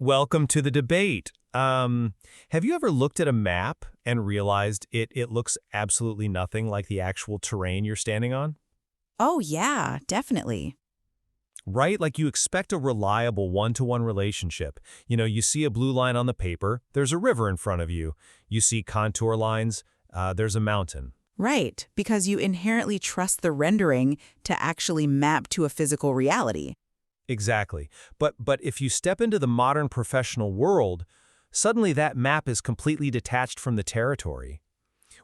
Welcome to the debate. Have you ever looked at a map and realized it looks absolutely nothing like the actual terrain you're standing on? Oh, yeah, definitely. Right? Like you expect a reliable one-to-one relationship. You see a blue line on the paper, there's a river in front of you. You see contour lines, there's a mountain. Right, because you inherently trust the rendering to actually map to a physical reality. Exactly. But if you step into the modern professional world, suddenly that map is completely detached from the territory.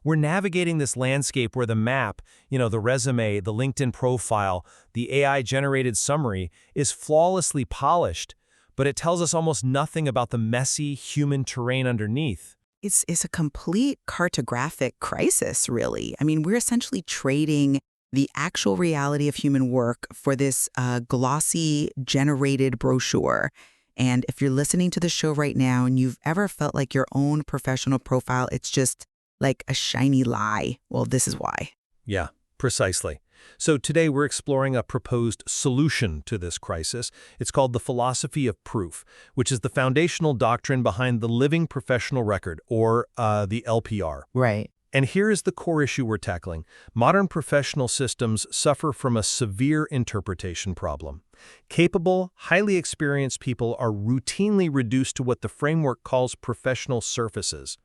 We're navigating this landscape where the map, the resume, the LinkedIn profile, the AI-generated summary is flawlessly polished, but it tells us almost nothing about the messy human terrain underneath. It's a complete cartographic crisis, really. I mean, we're essentially trading the actual reality of human work for this glossy, generated brochure. And if you're listening to the show right now and you've ever felt like your own professional profile, it's just like a shiny lie, well, this is why. Yeah, precisely. So today we're exploring a proposed solution to this crisis. It's called the philosophy of proof, which is the foundational doctrine behind the living professional record, or the LPR. Right. And here is the core issue we're tackling. Modern professional systems suffer from a severe interpretation problem. Capable, highly experienced people are routinely reduced to what the framework calls professional surfaces.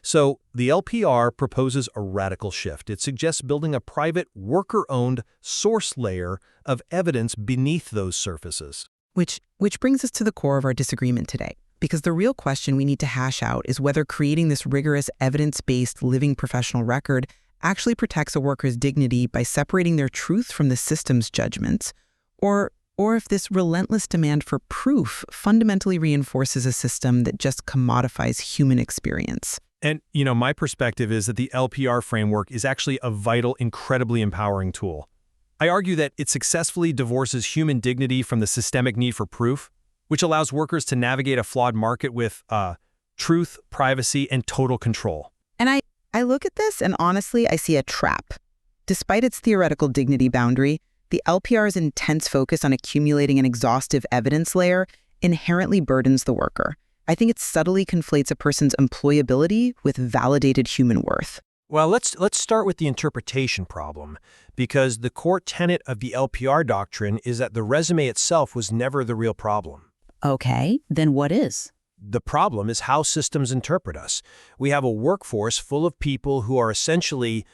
So the LPR proposes a radical shift. It suggests building a private, worker-owned source layer of evidence beneath those surfaces. Which brings us to the core of our disagreement today. Because the real question we need to hash out is whether creating this rigorous, evidence-based living professional record actually protects a worker's dignity by separating their truth from the system's judgments, or if this relentless demand for proof fundamentally reinforces a system that just commodifies human experience. And, my perspective is that the LPR framework is actually a vital, incredibly empowering tool. I argue that it successfully divorces human dignity from the systemic need for proof, which allows workers to navigate a flawed market with truth, privacy, and total control. And I look at this and honestly, I see a trap. Despite its theoretical dignity boundary, the LPR's intense focus on accumulating an exhaustive evidence layer inherently burdens the worker. I think it subtly conflates a person's employability with validated human worth. Well, let's start with the interpretation problem, because the core tenet of the LPR doctrine is that the resume itself was never the real problem. Okay, then what is? The problem is how systems interpret us. We have a workforce full of people who are essentially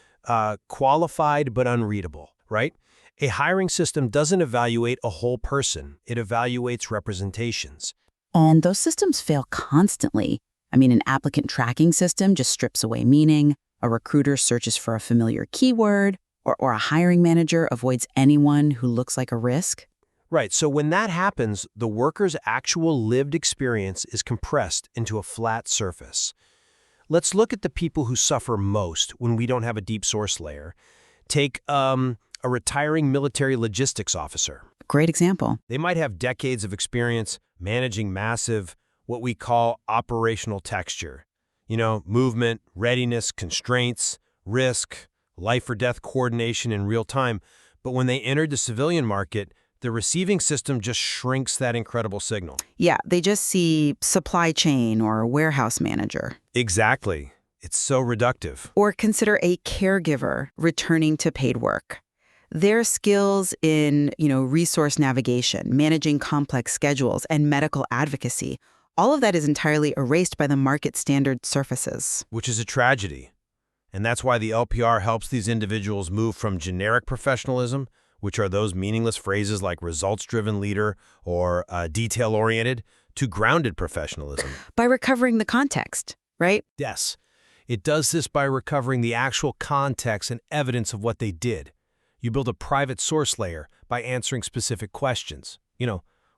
qualified but unreadable, right? A hiring system doesn't evaluate a whole person. It evaluates representations. And those systems fail constantly. I mean, an applicant tracking system just strips away meaning, a recruiter searches for a familiar keyword, or a hiring manager avoids anyone who looks like a risk. Right, so when that happens, the worker's actual lived experience is compressed into a flat surface. Let's look at the people who suffer most when we don't have a deep source layer. Take a retiring military logistics officer. Great example. They might have decades of experience managing massive, what we call operational texture. Movement, readiness, constraints, risk, life or death coordination in real time. But when they entered the civilian market, the receiving system just shrinks that incredible signal. Yeah, they just see supply chain or warehouse manager. Exactly. It's so reductive. Or consider a caregiver returning to paid work. Their skills in, resource navigation, managing complex schedules, and medical advocacy, all of that is entirely erased by the market standard surfaces. Which is a tragedy. And that's why the LPR helps these individuals move from generic professionalism, which are those meaningless phrases like results-driven leader or detail-oriented, to grounded professionalism. By recovering the context, right? Yes. It does this by recovering the actual context and evidence of what they did. You build a private source layer by answering specific questions.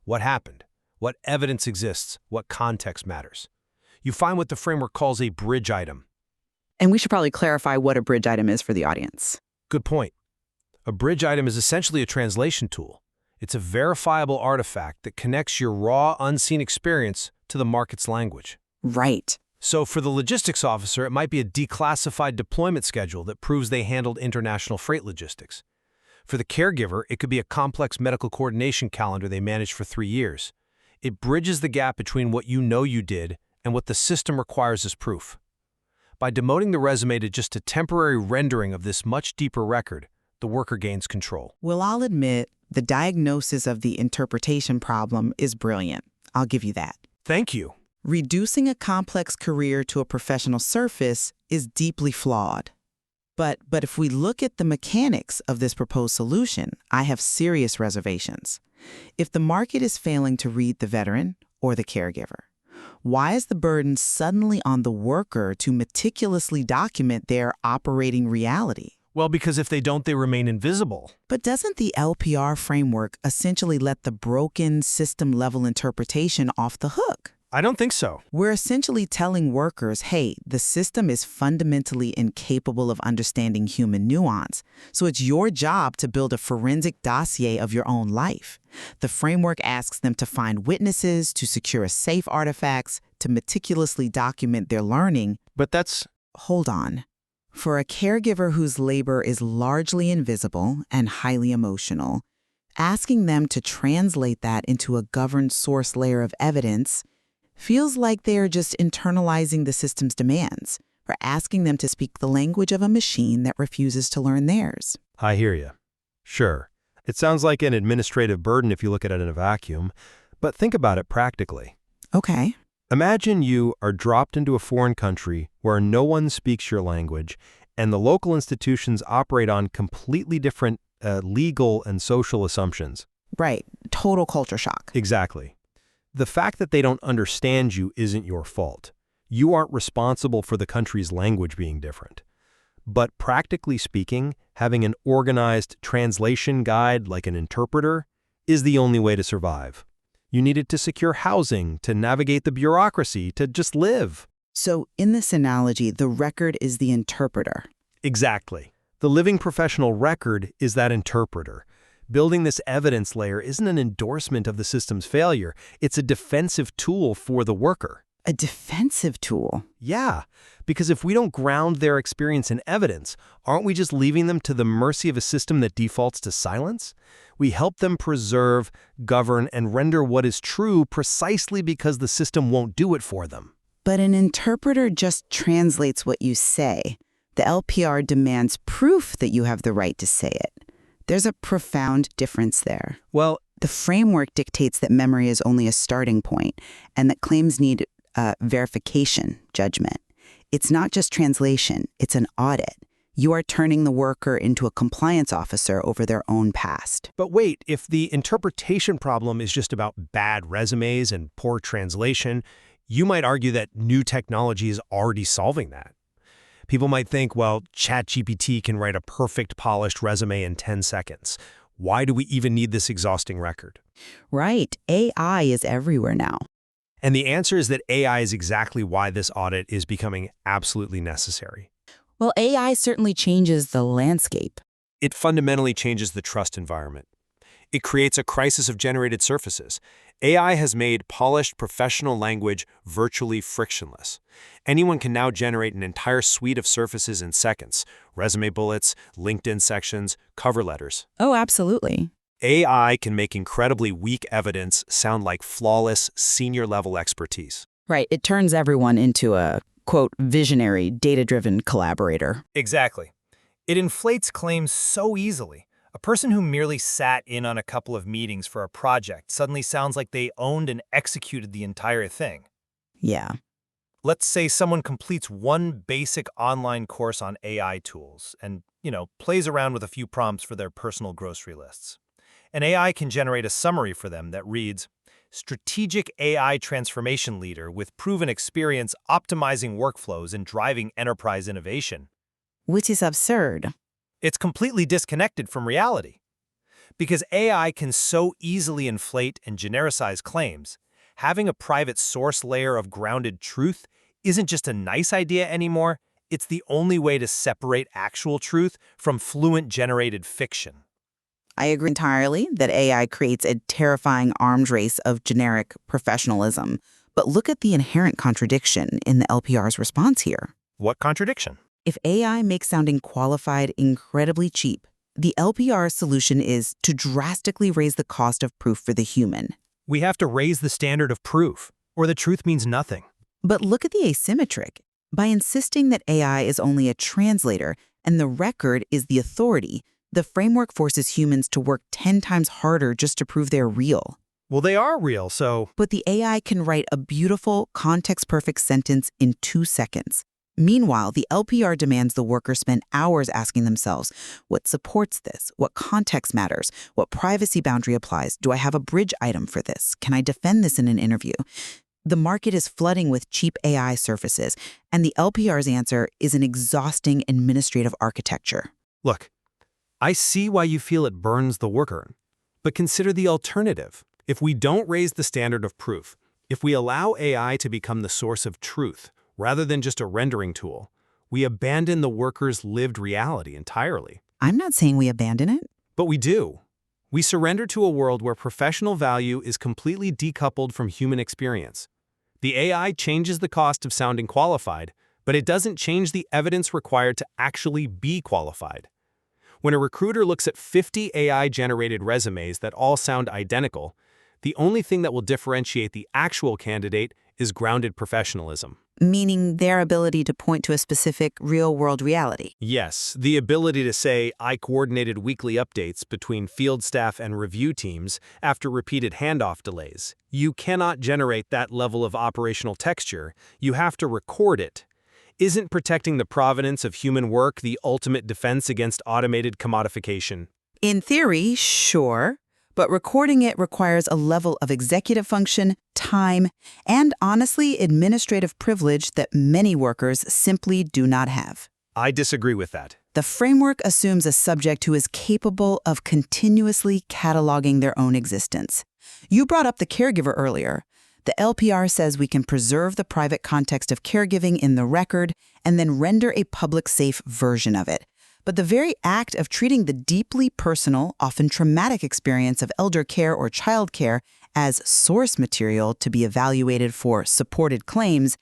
What happened? What evidence exists? What context matters? You find what the framework calls a bridge item. And we should probably clarify what a bridge item is for the audience. Good point. A bridge item is essentially a translation tool. It's a verifiable artifact that connects your raw, unseen experience to the market's language. Right. So for the logistics officer, it might be a declassified deployment schedule that proves they handled international freight logistics. For the caregiver, it could be a complex medical coordination calendar they managed for 3 years. It bridges the gap between what you know you did and what the system requires as proof. By demoting the resume to just a temporary rendering of this much deeper record, the worker gains control. Well, I'll admit, the diagnosis of the interpretation problem is brilliant. I'll give you that. Thank you. Reducing a complex career to a professional surface is deeply flawed. But if we look at the mechanics of this proposed solution, I have serious reservations. If the market is failing to read the veteran or the caregiver, why is the burden suddenly on the worker to meticulously document their operating reality? Well, because if they don't, they remain invisible. But doesn't the LPR framework essentially let the broken system-level interpretation off the hook? I don't think so. We're essentially telling workers, hey, the system is fundamentally incapable of understanding human nuance, so it's your job to build a forensic dossier of your own life. The framework asks them to find witnesses, to secure safe artifacts, to meticulously document their learning. But that's... Hold on. For a caregiver whose labor is largely invisible and highly emotional, asking them to translate that into a governed source layer of evidence feels like they are just internalizing the system's demands, or asking them to speak the language of a machine that refuses to learn theirs. I hear you. Sure. It sounds like an administrative burden if you look at it in a vacuum, but think about it practically. Okay. Imagine you are dropped into a foreign country where no one speaks your language, and the local institutions operate on completely different legal and social assumptions. Right. Total culture shock. Exactly. The fact that they don't understand you isn't your fault. You aren't responsible for the country's language being different. But practically speaking, having an organized translation guide like an interpreter is the only way to survive. You needed to secure housing, to navigate the bureaucracy, to just live. So in this analogy, the record is the interpreter. Exactly. The living professional record is that interpreter. Building this evidence layer isn't an endorsement of the system's failure. It's a defensive tool for the worker. A defensive tool? Yeah, because if we don't ground their experience in evidence, aren't we just leaving them to the mercy of a system that defaults to silence? We help them preserve, govern, and render what is true precisely because the system won't do it for them. But an interpreter just translates what you say. The LPR demands proof that you have the right to say it. There's a profound difference there. Well, the framework dictates that memory is only a starting point and that claims need verification, judgment. It's not just translation, it's an audit. You are turning the worker into a compliance officer over their own past. But wait, if the interpretation problem is just about bad resumes and poor translation, you might argue that new technology is already solving that. People might think, well, ChatGPT can write a perfect polished resume in 10 seconds. Why do we even need this exhausting record? Right. AI is everywhere now. And the answer is that AI is exactly why this audit is becoming absolutely necessary. Well, AI certainly changes the landscape. It fundamentally changes the trust environment. It creates a crisis of generated surfaces. AI has made polished professional language virtually frictionless. Anyone can now generate an entire suite of surfaces in seconds: resume bullets, LinkedIn sections, cover letters. Oh, absolutely. AI can make incredibly weak evidence sound like flawless, senior-level expertise. Right. It turns everyone into a, quote, visionary, data-driven collaborator. Exactly. It inflates claims so easily. A person who merely sat in on a couple of meetings for a project suddenly sounds like they owned and executed the entire thing. Yeah. Let's say someone completes one basic online course on AI tools and, plays around with a few prompts for their personal grocery lists. An AI can generate a summary for them that reads, "Strategic AI transformation leader with proven experience optimizing workflows and driving enterprise innovation." Which is absurd. It's completely disconnected from reality. Because AI can so easily inflate and genericize claims, having a private source layer of grounded truth isn't just a nice idea anymore, it's the only way to separate actual truth from fluent-generated fiction. I agree entirely that AI creates a terrifying arms race of generic professionalism. But look at the inherent contradiction in the LPR's response here. What contradiction? If AI makes sounding qualified incredibly cheap, the LPR solution is to drastically raise the cost of proof for the human. We have to raise the standard of proof, or the truth means nothing. But look at the asymmetric. By insisting that AI is only a translator and the record is the authority, the framework forces humans to work 10 times harder just to prove they're real. Well, they are real, so... But the AI can write a beautiful, context-perfect sentence in 2 seconds. Meanwhile, the LPR demands the worker spend hours asking themselves, what supports this? What context matters? What privacy boundary applies? Do I have a bridge item for this? Can I defend this in an interview? The market is flooding with cheap AI surfaces, and the LPR's answer is an exhausting administrative architecture. Look, I see why you feel it burns the worker. But consider the alternative. If we don't raise the standard of proof, if we allow AI to become the source of truth, rather than just a rendering tool, we abandon the worker's lived reality entirely. I'm not saying we abandon it. But we do. We surrender to a world where professional value is completely decoupled from human experience. The AI changes the cost of sounding qualified, but it doesn't change the evidence required to actually be qualified. When a recruiter looks at 50 AI-generated resumes that all sound identical, the only thing that will differentiate the actual candidate is grounded professionalism. Meaning their ability to point to a specific real-world reality. Yes, the ability to say, I coordinated weekly updates between field staff and review teams after repeated handoff delays. You cannot generate that level of operational texture. You have to record it. Isn't protecting the provenance of human work the ultimate defense against automated commodification? In theory, sure. But recording it requires a level of executive function, time, and honestly, administrative privilege that many workers simply do not have. I disagree with that. The framework assumes a subject who is capable of continuously cataloging their own existence. You brought up the caregiver earlier. The LPR says we can preserve the private context of caregiving in the record and then render a public safe version of it. But the very act of treating the deeply personal, often traumatic experience of elder care or child care as source material to be evaluated for supported claims,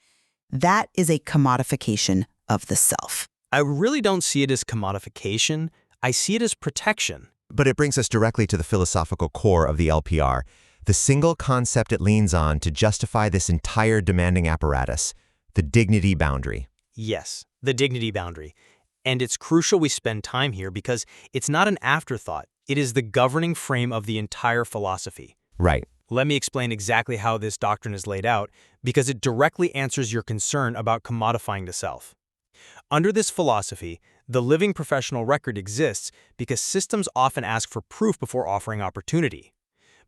that is a commodification of the self. I really don't see it as commodification. I see it as protection. But it brings us directly to the philosophical core of the LPR, the single concept it leans on to justify this entire demanding apparatus, the dignity boundary. Yes, the dignity boundary. And it's crucial we spend time here because it's not an afterthought. It is the governing frame of the entire philosophy. Right. Let me explain exactly how this doctrine is laid out because it directly answers your concern about commodifying the self. Under this philosophy, the living professional record exists because systems often ask for proof before offering opportunity.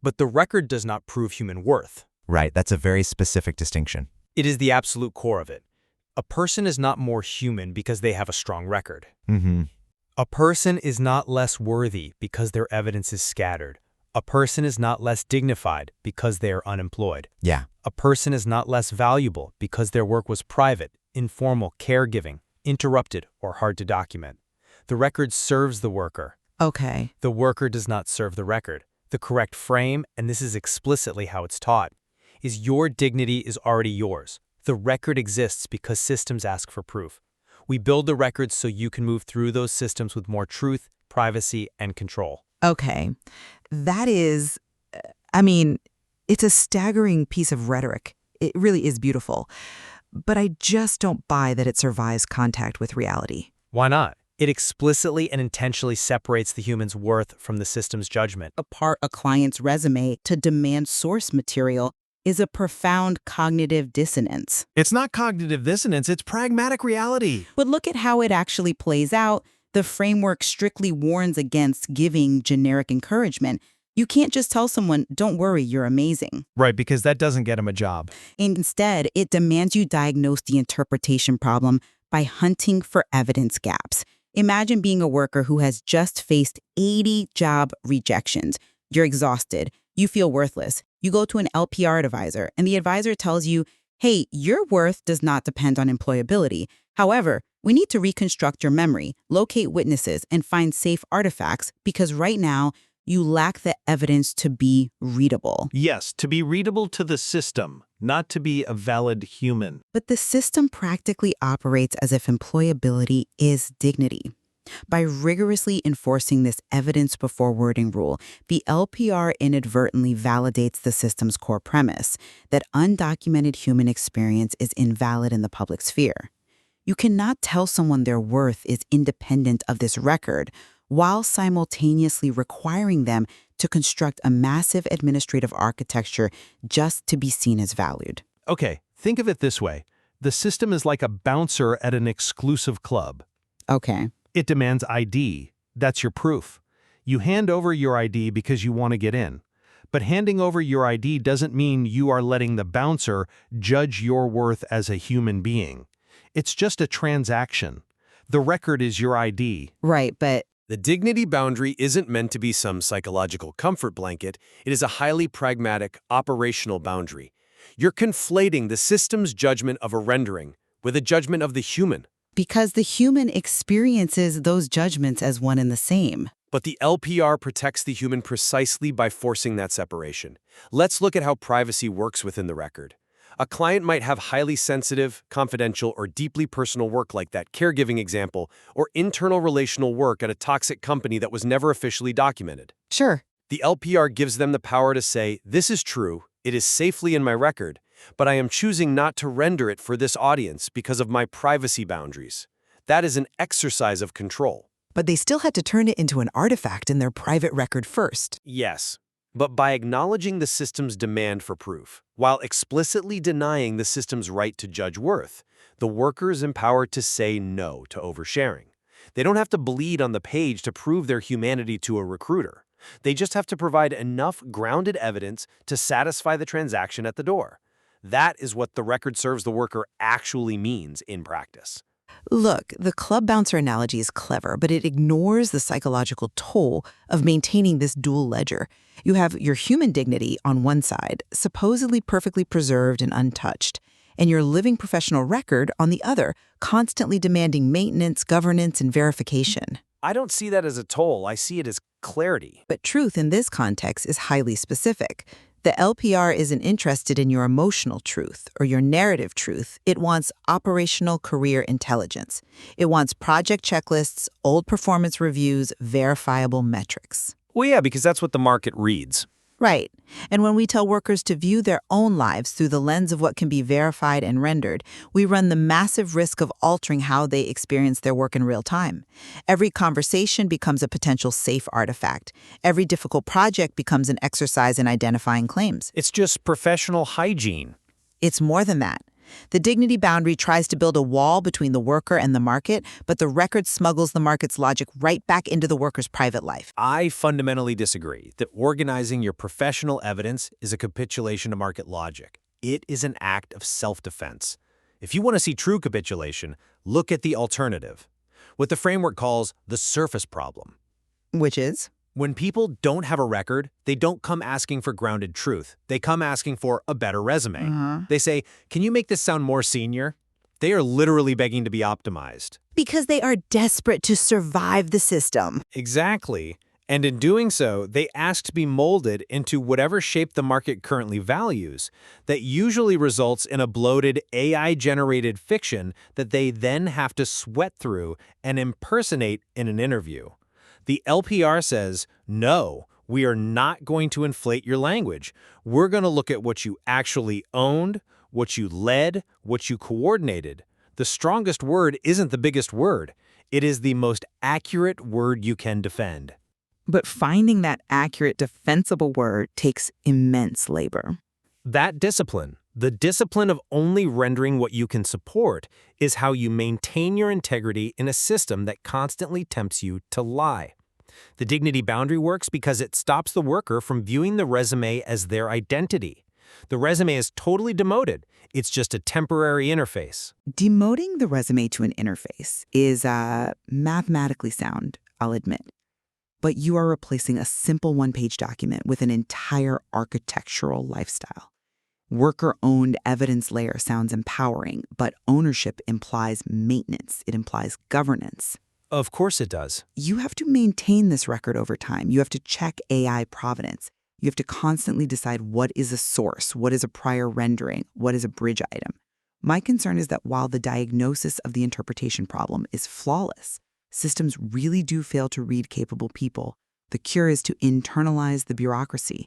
But the record does not prove human worth. Right, that's a very specific distinction. It is the absolute core of it. A person is not more human because they have a strong record. A person is not less worthy because their evidence is scattered. A person is not less dignified because they are unemployed. Yeah. A person is not less valuable because their work was private, informal, caregiving, interrupted, or hard to document. The record serves the worker. Okay. The worker does not serve the record. The correct frame, and this is explicitly how it's taught, is your dignity is already yours. The record exists because systems ask for proof. We build the records so you can move through those systems with more truth, privacy, and control. Okay. That is, it's a staggering piece of rhetoric. It really is beautiful. But I just don't buy that it survives contact with reality. Why not? It explicitly and intentionally separates the human's worth from the system's judgment. Apart a client's resume to demand source material is a profound cognitive dissonance. It's not cognitive dissonance, it's pragmatic reality. But look at how it actually plays out. The framework strictly warns against giving generic encouragement. You can't just tell someone, don't worry, you're amazing. Right, because that doesn't get him a job. Instead, it demands you diagnose the interpretation problem by hunting for evidence gaps. Imagine being a worker who has just faced 80 job rejections. You're exhausted. You feel worthless. You go to an LPR advisor, and the advisor tells you, hey, your worth does not depend on employability. However, we need to reconstruct your memory, locate witnesses, and find safe artifacts because right now, you lack the evidence to be readable. Yes, to be readable to the system, not to be a valid human. But the system practically operates as if employability is dignity. By rigorously enforcing this evidence before wording rule, the LPR inadvertently validates the system's core premise that undocumented human experience is invalid in the public sphere. You cannot tell someone their worth is independent of this record while simultaneously requiring them to construct a massive administrative architecture just to be seen as valued. Okay, think of it this way. The system is like a bouncer at an exclusive club. Okay. It demands ID. That's your proof. You hand over your ID because you want to get in. But handing over your ID doesn't mean you are letting the bouncer judge your worth as a human being. It's just a transaction. The record is your ID. Right, but The dignity boundary isn't meant to be some psychological comfort blanket. It is a highly pragmatic, operational boundary. You're conflating the system's judgment of a rendering with a judgment of the human. because the human experiences those judgments as one and the same. But the LPR protects the human precisely by forcing that separation. Let's look at how privacy works within the record. A client might have highly sensitive, confidential, or deeply personal work like that caregiving example, or internal relational work at a toxic company that was never officially documented. Sure. The LPR gives them the power to say, this is true, it is safely in my record, but I am choosing not to render it for this audience because of my privacy boundaries. That is an exercise of control. But they still had to turn it into an artifact in their private record first. Yes, but by acknowledging the system's demand for proof, while explicitly denying the system's right to judge worth, the worker is empowered to say no to oversharing. They don't have to bleed on the page to prove their humanity to a recruiter. They just have to provide enough grounded evidence to satisfy the transaction at the door. That is what the record serves the worker actually means in practice. Look, the club bouncer analogy is clever, but it ignores the psychological toll of maintaining this dual ledger. You have your human dignity on one side, supposedly perfectly preserved and untouched, and your living professional record on the other, constantly demanding maintenance, governance, and verification. I don't see that as a toll. I see it as clarity. But truth in this context is highly specific. The LPR isn't interested in your emotional truth or your narrative truth. It wants operational career intelligence. It wants project checklists, old performance reviews, verifiable metrics. Well, yeah, because that's what the market reads. Right. And when we tell workers to view their own lives through the lens of what can be verified and rendered, we run the massive risk of altering how they experience their work in real time. Every conversation becomes a potential safe artifact. Every difficult project becomes an exercise in identifying claims. It's just professional hygiene. It's more than that. The dignity boundary tries to build a wall between the worker and the market, but the record smuggles the market's logic right back into the worker's private life. I fundamentally disagree that organizing your professional evidence is a capitulation to market logic. It is an act of self-defense. If you want to see true capitulation, look at the alternative, what the framework calls the surface problem. Which is? When people don't have a record, they don't come asking for grounded truth. They come asking for a better resume. They say, can you make this sound more senior? They are literally begging to be optimized. Because they are desperate to survive the system. Exactly. And in doing so, they ask to be molded into whatever shape the market currently values. That usually results in a bloated AI-generated fiction that they then have to sweat through and impersonate in an interview. The LPR says, no, we are not going to inflate your language. We're going to look at what you actually owned, what you led, what you coordinated. The strongest word isn't the biggest word. It is the most accurate word you can defend. But finding that accurate, defensible word takes immense labor. That discipline, the discipline of only rendering what you can support, is how you maintain your integrity in a system that constantly tempts you to lie. The dignity boundary works because it stops the worker from viewing the resume as their identity. The resume is totally demoted. It's just a temporary interface. Demoting the resume to an interface is mathematically sound, I'll admit. But you are replacing a simple one-page document with an entire architectural lifestyle. Worker-owned evidence layer sounds empowering, but ownership implies maintenance. It implies governance. Of course it does. You have to maintain this record over time. You have to check AI provenance. You have to constantly decide what is a source, what is a prior rendering, what is a bridge item. My concern is that while the diagnosis of the interpretation problem is flawless, Systems really do fail to read capable people. The cure is to internalize the bureaucracy.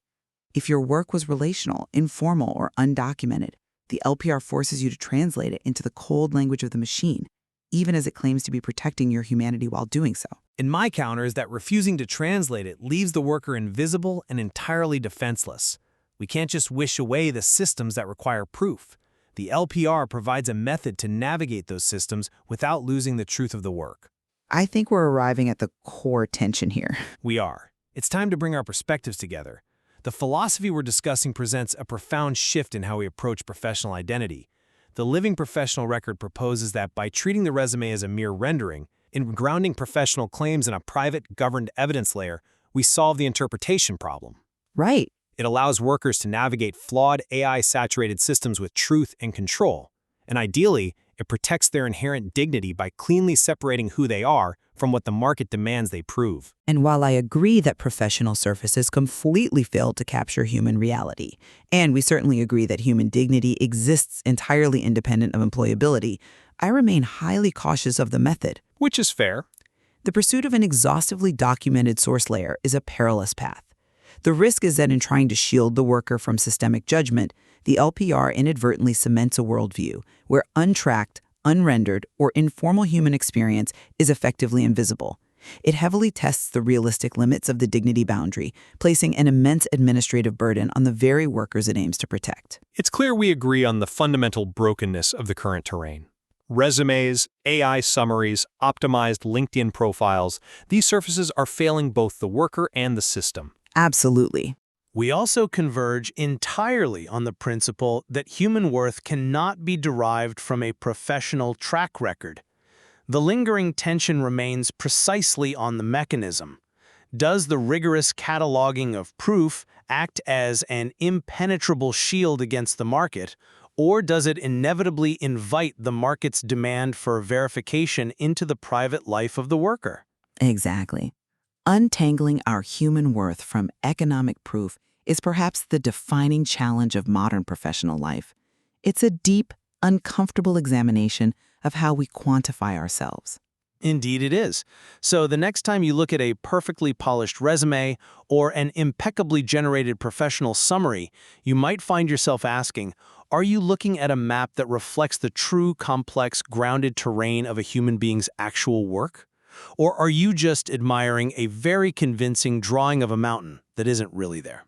If your work was relational, informal, or undocumented, the LPR forces you to translate it into the cold language of the machine, even as it claims to be protecting your humanity while doing so. And my counter is that refusing to translate it leaves the worker invisible and entirely defenseless. We can't just wish away the systems that require proof. The LPR provides a method to navigate those systems without losing the truth of the work. I think we're arriving at the core tension here. We are. It's time to bring our perspectives together. The philosophy we're discussing presents a profound shift in how we approach professional identity. The living professional record proposes that by treating the resume as a mere rendering, in grounding professional claims in a private, governed evidence layer, we solve the interpretation problem. Right. It allows workers to navigate flawed AI-saturated systems with truth and control. And ideally, it protects their inherent dignity by cleanly separating who they are from what the market demands they prove. And while I agree that professional surfaces completely fail to capture human reality, and we certainly agree that human dignity exists entirely independent of employability, I remain highly cautious of the method. Which is fair. The pursuit of an exhaustively documented source layer is a perilous path. The risk is that in trying to shield the worker from systemic judgment, the LPR inadvertently cements a worldview where untracked, unrendered, or informal human experience is effectively invisible. It heavily tests the realistic limits of the dignity boundary, placing an immense administrative burden on the very workers it aims to protect. It's clear we agree on the fundamental brokenness of the current terrain. Resumes, AI summaries, optimized LinkedIn profiles, these surfaces are failing both the worker and the system. Absolutely. We also converge entirely on the principle that human worth cannot be derived from a professional track record. The lingering tension remains precisely on the mechanism. Does the rigorous cataloging of proof act as an impenetrable shield against the market, or does it inevitably invite the market's demand for verification into the private life of the worker? Exactly. Untangling our human worth from economic proof is perhaps the defining challenge of modern professional life. It's a deep, uncomfortable examination of how we quantify ourselves. Indeed it is. So the next time you look at a perfectly polished resume or an impeccably generated professional summary, you might find yourself asking, are you looking at a map that reflects the true, complex, grounded terrain of a human being's actual work? Or are you just admiring a very convincing drawing of a mountain that isn't really there?